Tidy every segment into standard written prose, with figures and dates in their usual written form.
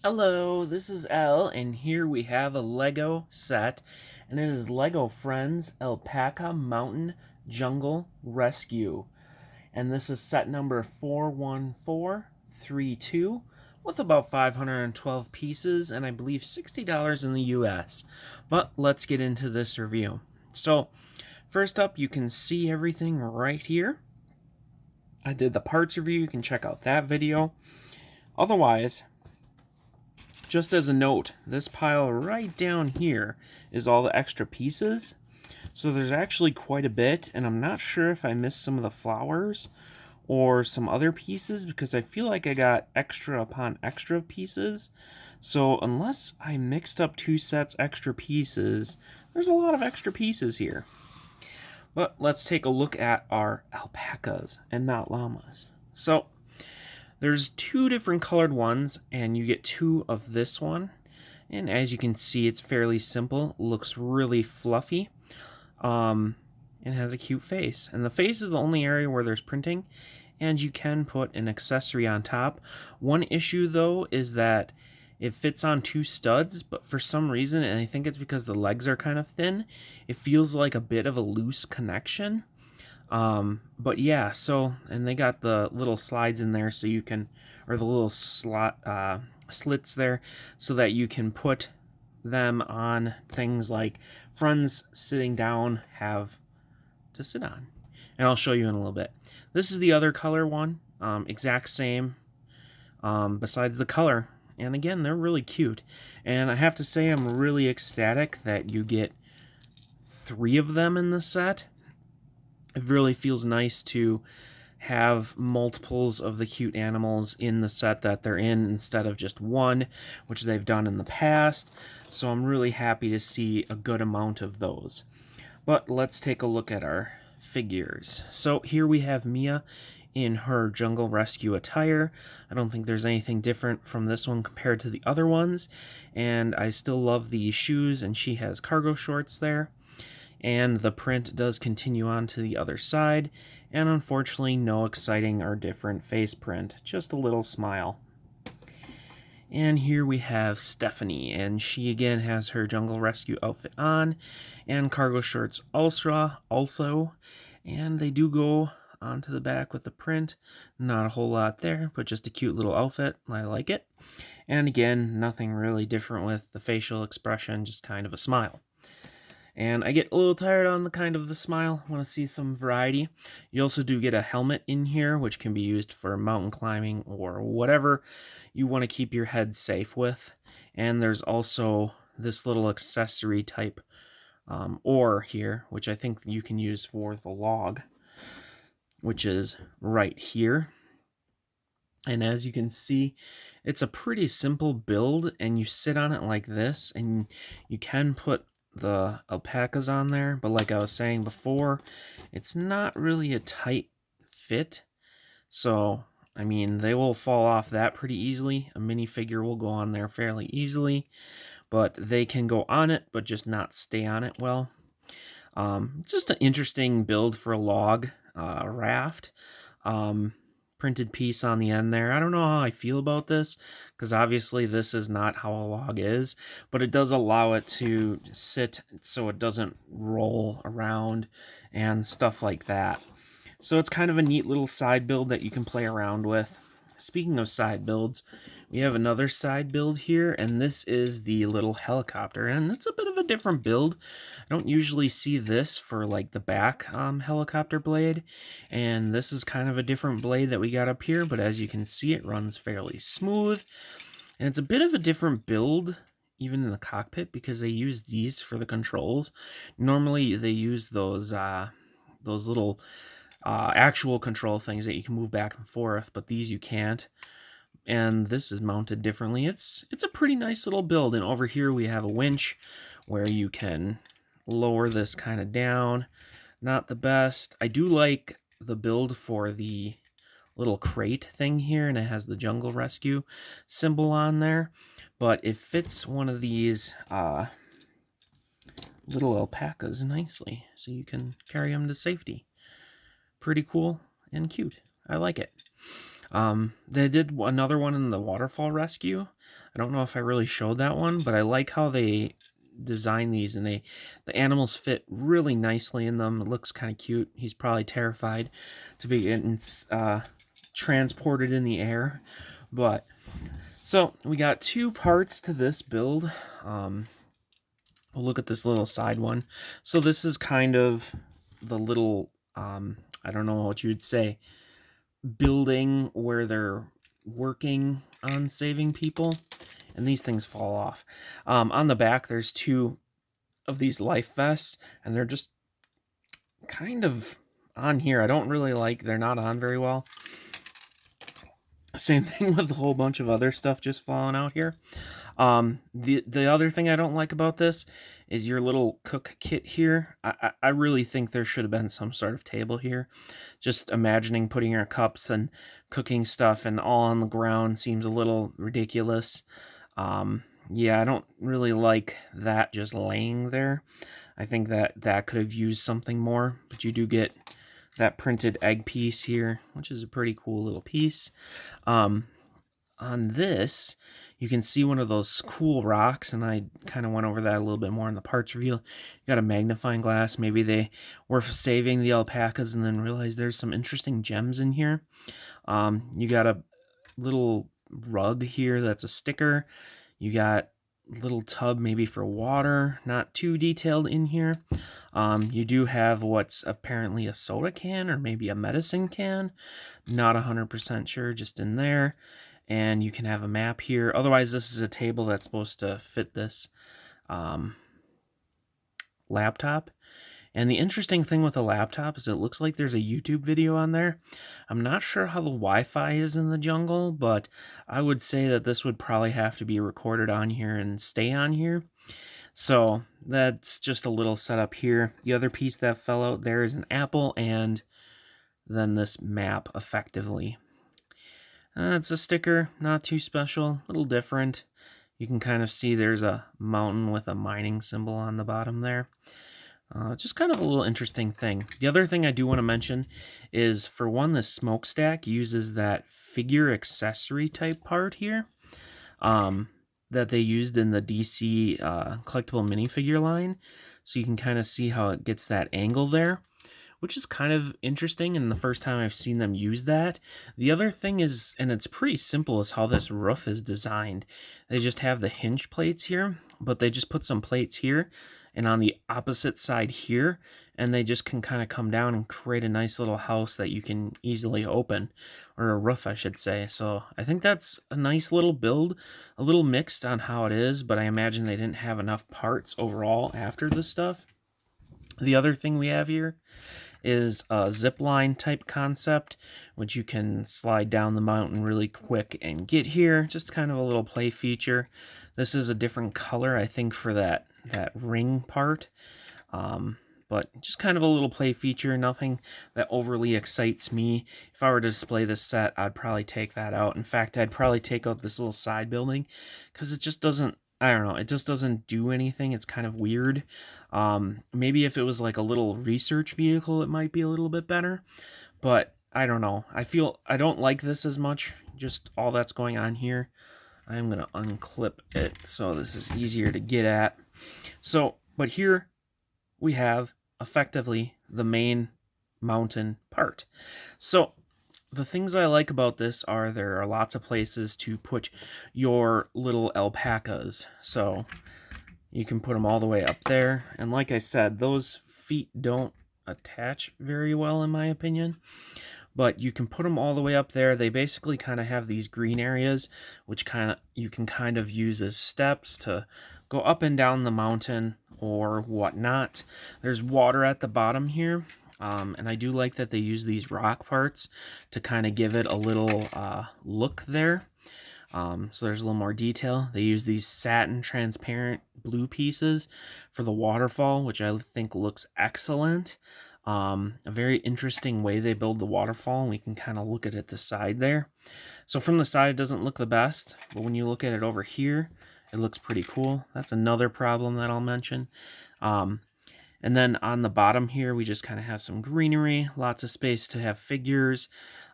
Hello, this is Elle, and here we have a Lego set, and it is Lego Friends Alpaca Mountain Jungle Rescue. And this is set number 41432 with about 512 pieces, and I believe $60 in the US. But let's get into this review. So, first up, you can see everything right here. I did the parts review, you can check out that video. Otherwise, just as a note, this pile right down here is all the extra pieces. So there's actually quite a bit, and I'm not sure if I missed some of the flowers or some other pieces because I feel like I got extra upon extra pieces. So unless I mixed up two sets extra pieces, there's a lot of extra pieces here. But let's take a look at our alpacas and not llamas. So there's two different colored ones, and you get two of this one. And as you can see, it's fairly simple. Looks really fluffy. And has a cute face. And the face is the only area where there's printing, and you can put an accessory on top. One issue, though, is that it fits on two studs, but for some reason, and I think it's because the legs are kind of thin, it feels like a bit of a loose connection. But yeah, so, and they got the little slides in there so you can, or the little slits there so that you can put them on things like friends sitting down have to sit on. And I'll show you in a little bit. This is the other color one, exact same, besides the color. And again, they're really cute. And I have to say, I'm really ecstatic that you get 3 of them in the set. It really feels nice to have multiples of the cute animals in the set that they're in instead of just one, which they've done in the past. So I'm really happy to see a good amount of those. But let's take a look at our figures. So here we have Mia in her jungle rescue attire. I don't think there's anything different from this one compared to the other ones. And I still love the shoes, and she has cargo shorts there. And the print does continue on to the other side, and unfortunately no exciting or different face print, just a little smile. And here we have Stephanie, and she again has her jungle rescue outfit on, and cargo shorts also, and they do go onto the back with the print. Not a whole lot there, but just a cute little outfit. I like it. And again, nothing really different with the facial expression, just kind of a smile. And I get a little tired on the kind of the smile, want to see some variety. You also do get a helmet in here, which can be used for mountain climbing or whatever you want to keep your head safe with. And there's also this little accessory type oar here, which I think you can use for the log, which is right here. And as you can see, it's a pretty simple build, and you sit on it like this, and you can put the alpacas on there, but like I was saying before, it's not really a tight fit. So, I mean, they will fall off that pretty easily. A minifigure will go on there fairly easily, but they can go on it, but just not stay on it well. It's just an interesting build for a log raft. Printed piece on the end there. I don't know how I feel about this, because obviously this is not how a log is, but it does allow it to sit so it doesn't roll around and stuff like that. So it's kind of a neat little side build that you can play around with. Speaking of side builds, we have another side build here, and this is the little helicopter, and it's a bit of a different build. I don't usually see this for like the back helicopter blade, and this is kind of a different blade that we got up here, but as you can see, it runs fairly smooth, and it's a bit of a different build even in the cockpit because they use these for the controls. Normally they use those little actual control things that you can move back and forth, but these you can't. And this is mounted differently. It's a pretty nice little build. And over here we have a winch where you can lower this kind of down. Not the best. I do like the build for the little crate thing here, and it has the jungle rescue symbol on there, but it fits one of these little alpacas nicely, so you can carry them to safety. Pretty cool and cute. I like it. They did another one in the waterfall rescue. I don't know if I really showed that one, but I like how they design these, and the animals fit really nicely in them. It looks kind of cute. He's probably terrified to be getting transported in the air. But so we got two parts to this build. We'll look at this little side one. So this is kind of the little I don't know what you would say, building where they're working on saving people, and these things fall off. On the back there's two of these life vests, and they're just kind of on here. I don't really like, they're not on very well. Same thing with a whole bunch of other stuff just falling out here. The other thing I don't like about this is your little cook kit here. I really think there should have been some sort of table here. Just imagining putting your cups and cooking stuff and all on the ground seems a little ridiculous. Yeah, I don't really like that just laying there. I think that could have used something more, but you do get that printed egg piece here, which is a pretty cool little piece. On this, you can see one of those cool rocks, and I kind of went over that a little bit more in the parts reveal. You got a magnifying glass. Maybe they were saving the alpacas and then realized there's some interesting gems in here. You got a little rug here that's a sticker. You got a little tub maybe for water, not too detailed in here. You do have what's apparently a soda can or maybe a medicine can. Not 100% sure, just in there. And you can have a map here. Otherwise, this is a table that's supposed to fit this laptop. And the interesting thing with the laptop is it looks like there's a YouTube video on there. I'm not sure how the Wi-Fi is in the jungle, but I would say that this would probably have to be recorded on here and stay on here. So that's just a little setup here. The other piece that fell out there is an apple, and then this map effectively. It's a sticker, not too special, a little different. You can kind of see there's a mountain with a mining symbol on the bottom there. Just kind of a little interesting thing. The other thing I do want to mention is, for one, this smokestack uses that figure accessory type part here that they used in the DC collectible minifigure line. So you can kind of see how it gets that angle there, which is kind of interesting, and the first time I've seen them use that. The other thing is, and it's pretty simple, is how this roof is designed. They just have the hinge plates here, but they just put some plates here and on the opposite side here, and they just can kind of come down and create a nice little house that you can easily open, or a roof I should say. So I think that's a nice little build, a little mixed on how it is, but I imagine they didn't have enough parts overall after this stuff. The other thing we have here is a zip line type concept, which you can slide down the mountain really quick and get here. Just kind of a little play feature. This is a different color, I think, for that ring part. But just kind of a little play feature, nothing that overly excites me. If I were to display this set, I'd probably take that out. In fact, I'd probably take out this little side building, because it just doesn't, I don't know, it just doesn't do anything. It's kind of weird. Maybe if it was like a little research vehicle, it might be a little bit better. But I don't know. I don't like this as much, just all that's going on here. I'm going to unclip it so this is easier to get at. So, but here we have effectively the main mountain part. So the things I like about this are there are lots of places to put your little alpacas. So you can put them all the way up there. And like I said, those feet don't attach very well in my opinion. But you can put them all the way up there. They basically kind of have these green areas, which you can kind of use as steps to go up and down the mountain or whatnot. There's water at the bottom here, and I do like that they use these rock parts to kind of give it a little look there. So there's a little more detail. They use these satin transparent blue pieces for the waterfall, which I think looks excellent. A very interesting way they build the waterfall, and we can kind of look at it the side there. So from the side it doesn't look the best, but when you look at it over here, it looks pretty cool. That's another problem that I'll mention. And then on the bottom here, we just kind of have some greenery, lots of space to have figures.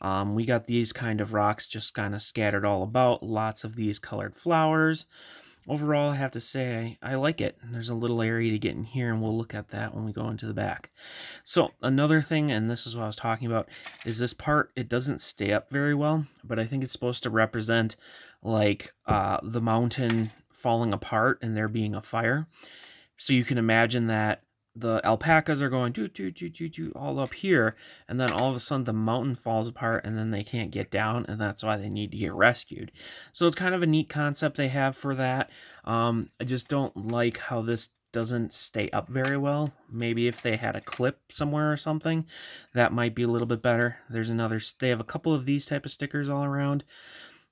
We got these kind of rocks just kind of scattered all about, lots of these colored flowers. Overall, I have to say I like it. There's a little area to get in here, and we'll look at that when we go into the back. So another thing, and this is what I was talking about, is this part, it doesn't stay up very well, but I think it's supposed to represent like the mountain falling apart and there being a fire. So you can imagine that the alpacas are going doo, doo, doo, doo, doo, all up here, and then all of a sudden the mountain falls apart and then they can't get down, and that's why they need to get rescued. So it's kind of a neat concept they have for that. I just don't like how this doesn't stay up very well. Maybe if they had a clip somewhere or something, that might be a little bit better. There's another, they have a couple of these type of stickers all around,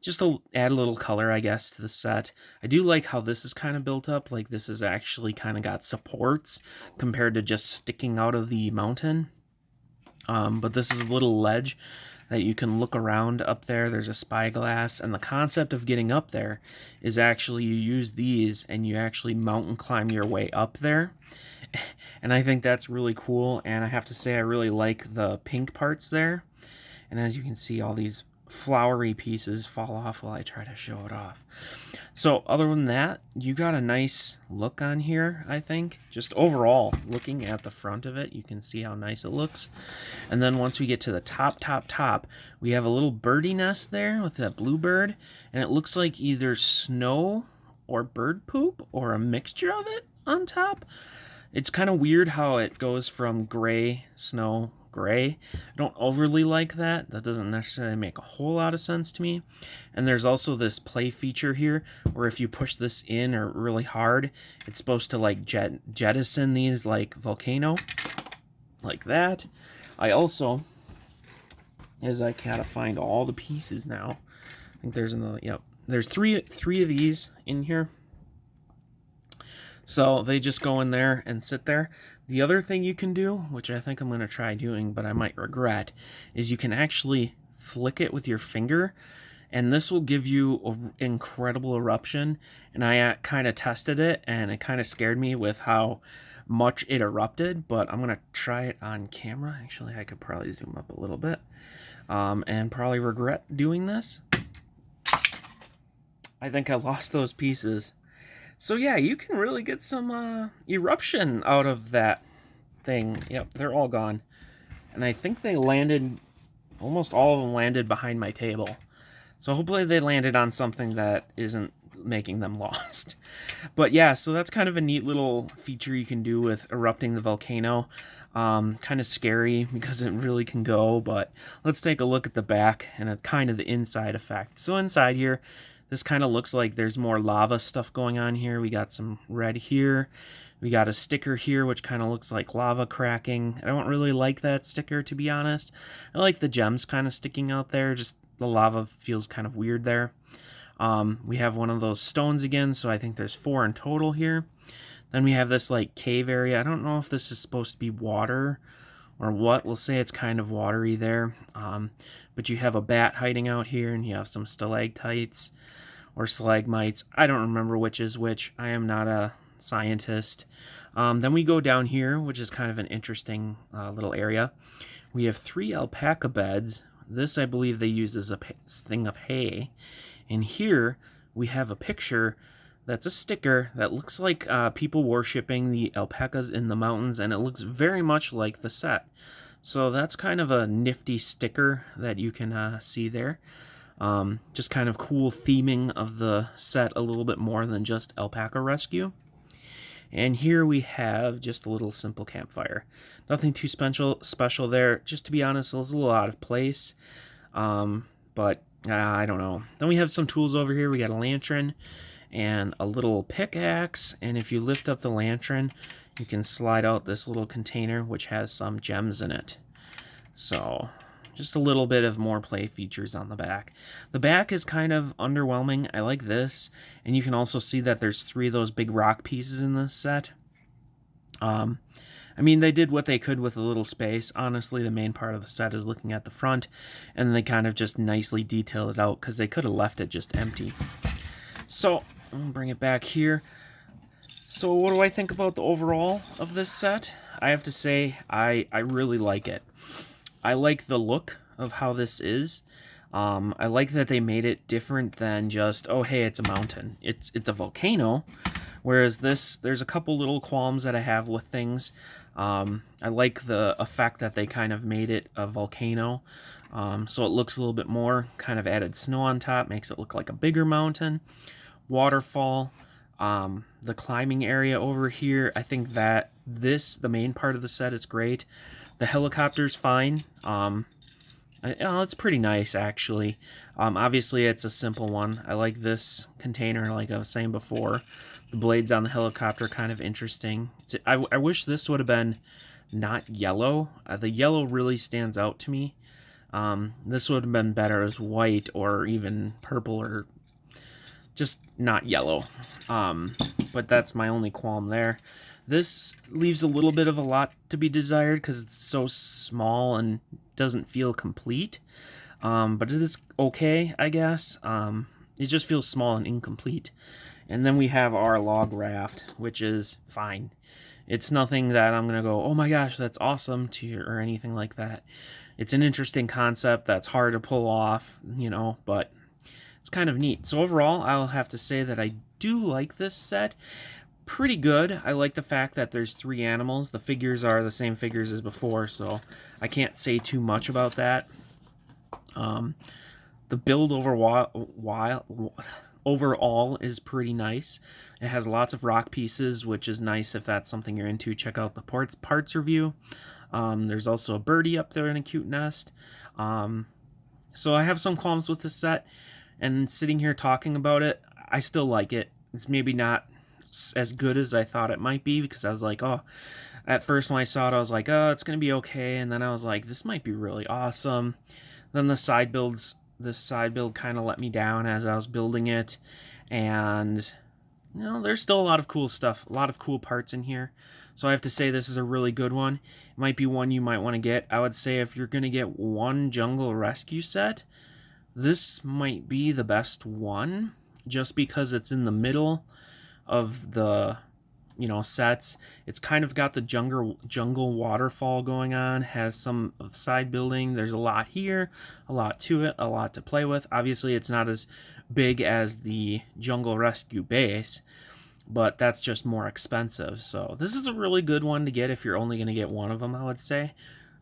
just to add a little color, I guess, to the set. I do like how this is kind of built up. Like, this is actually kind of got supports compared to just sticking out of the mountain. But this is a little ledge that you can look around up there. There's a spyglass, and the concept of getting up there is actually you use these and you actually mountain climb your way up there. And I think that's really cool, and I have to say I really like the pink parts there. And as you can see, all these flowery pieces fall off while I try to show it off. So other than that, you got a nice look on here, I think. Just overall, looking at the front of it, you can see how nice it looks. And then once we get to the top, we have a little birdie nest there with that bluebird, and it looks like either snow or bird poop or a mixture of it on top. It's kind of weird how it goes from gray, snow, gray. I don't overly like that. That doesn't necessarily make a whole lot of sense to me. And there's also this play feature here where if you push this in or really hard, it's supposed to like jettison these like volcano, like that. I also, as I gotta find all the pieces now, I think there's another, yep, there's three of these in here. So they just go in there and sit there. The other thing you can do, which I think I'm going to try doing, but I might regret, is you can actually flick it with your finger, and this will give you an incredible eruption. And I kind of tested it, and it kind of scared me with how much it erupted, but I'm going to try it on camera. Actually, I could probably zoom up a little bit, and probably regret doing this. I think I lost those pieces. So yeah, you can really get some eruption out of that thing. Yep, they're all gone. And I think they landed, almost all of them landed behind my table. So hopefully they landed on something that isn't making them lost. But yeah, so that's kind of a neat little feature you can do with erupting the volcano. Kind of scary because it really can go, but let's take a look at the back and kind of the inside effect. So inside here, this kind of looks like there's more lava stuff going on here. We got some red here. We got a sticker here, which kind of looks like lava cracking. I don't really like that sticker, to be honest. I like the gems kind of sticking out there. Just the lava feels kind of weird there. We have one of those stones again, so I think there's 4 in total here. Then we have this like cave area. I don't know if this is supposed to be water or what. We'll say it's kind of watery there. But you have a bat hiding out here, and you have some stalactites or stalagmites. I don't remember which is which. I am not a scientist. Then we go down here, which is kind of an interesting little area. We have 3 alpaca beds. This, I believe, they use as a thing of hay. And here we have a picture that's a sticker that looks like people worshiping the alpacas in the mountains, and it looks very much like the set. So that's kind of a nifty sticker that you can see there. Just kind of cool theming of the set a little bit more than just alpaca rescue. And here we have just a little simple campfire. Nothing too special there. Just to be honest, it was a little out of place. But I don't know. Then we have some tools over here. We got a lantern and a little pickaxe. And if you lift up the lantern, you can slide out this little container, which has some gems in it. So just a little bit of more play features on the back. The back is kind of underwhelming. I like this. And you can also see that there's 3 of those big rock pieces in this set. I mean, they did what they could with a little space. Honestly, the main part of the set is looking at the front, and they kind of just nicely detailed it out because they could have left it just empty. So, I'm going to bring it back here. So, what do I think about the overall of this set? I have to say, I really like it. I like the look of how this is. I like that they made it different than just, oh hey, it's a mountain. It's a volcano. Whereas this, there's a couple little qualms that I have with things. I like the effect that they kind of made it a volcano. So it looks a little bit more, kind of added snow on top, makes it look like a bigger mountain. Waterfall, the climbing area over here, I think that the main part of the set is great. The helicopter's fine. It's pretty nice, actually. Obviously, it's a simple one. I like this container, like I was saying before. The blades on the helicopter kind of interesting. I wish this would have been not yellow. The yellow really stands out to me. This would have been better as white or even purple or just not yellow. But that's my only qualm there. This leaves a little bit of a lot to be desired because it's so small and doesn't feel complete. But it is okay, I guess. It just feels small and incomplete. And then we have our log raft, which is fine. It's nothing that I'm going to go, oh my gosh, that's awesome or anything like that. It's an interesting concept that's hard to pull off, but it's kind of neat. So overall, I'll have to say that I do like this set. Pretty good. I like the fact that there's 3 animals. The figures are the same figures as before, so I can't say too much about that. The build overall is pretty nice. It has lots of rock pieces, which is nice if that's something you're into. Check out the parts review. There's also a birdie up there in a cute nest. So I have some qualms with this set, and sitting here talking about it, I still like it. It's maybe not as good as I thought it might be, because I was like, oh, at first when I saw it, I was like, oh, it's gonna be okay, and then I was like, this might be really awesome. Then this side build kind of let me down as I was building it, and there's still a lot of cool stuff, a lot of cool parts in here. So I have to say this is a really good one. It might be one you might want to get. I would say if you're going to get one jungle rescue set, this might be the best one, just because it's in the middle of the sets. It's kind of got the jungle waterfall going on, has some of the side building. There's a lot here, a lot to it, a lot to play with. Obviously it's not as big as the jungle rescue base, but that's just more expensive. So this is a really good one to get if you're only going to get one of them, I would say.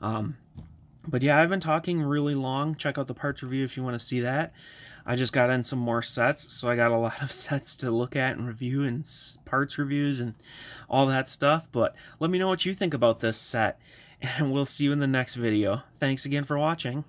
But yeah, I've been talking really long. Check out the parts review if you want to see that. I just got in some more sets, so I got a lot of sets to look at and review, and parts reviews and all that stuff. But let me know what you think about this set, and we'll see you in the next video. Thanks again for watching.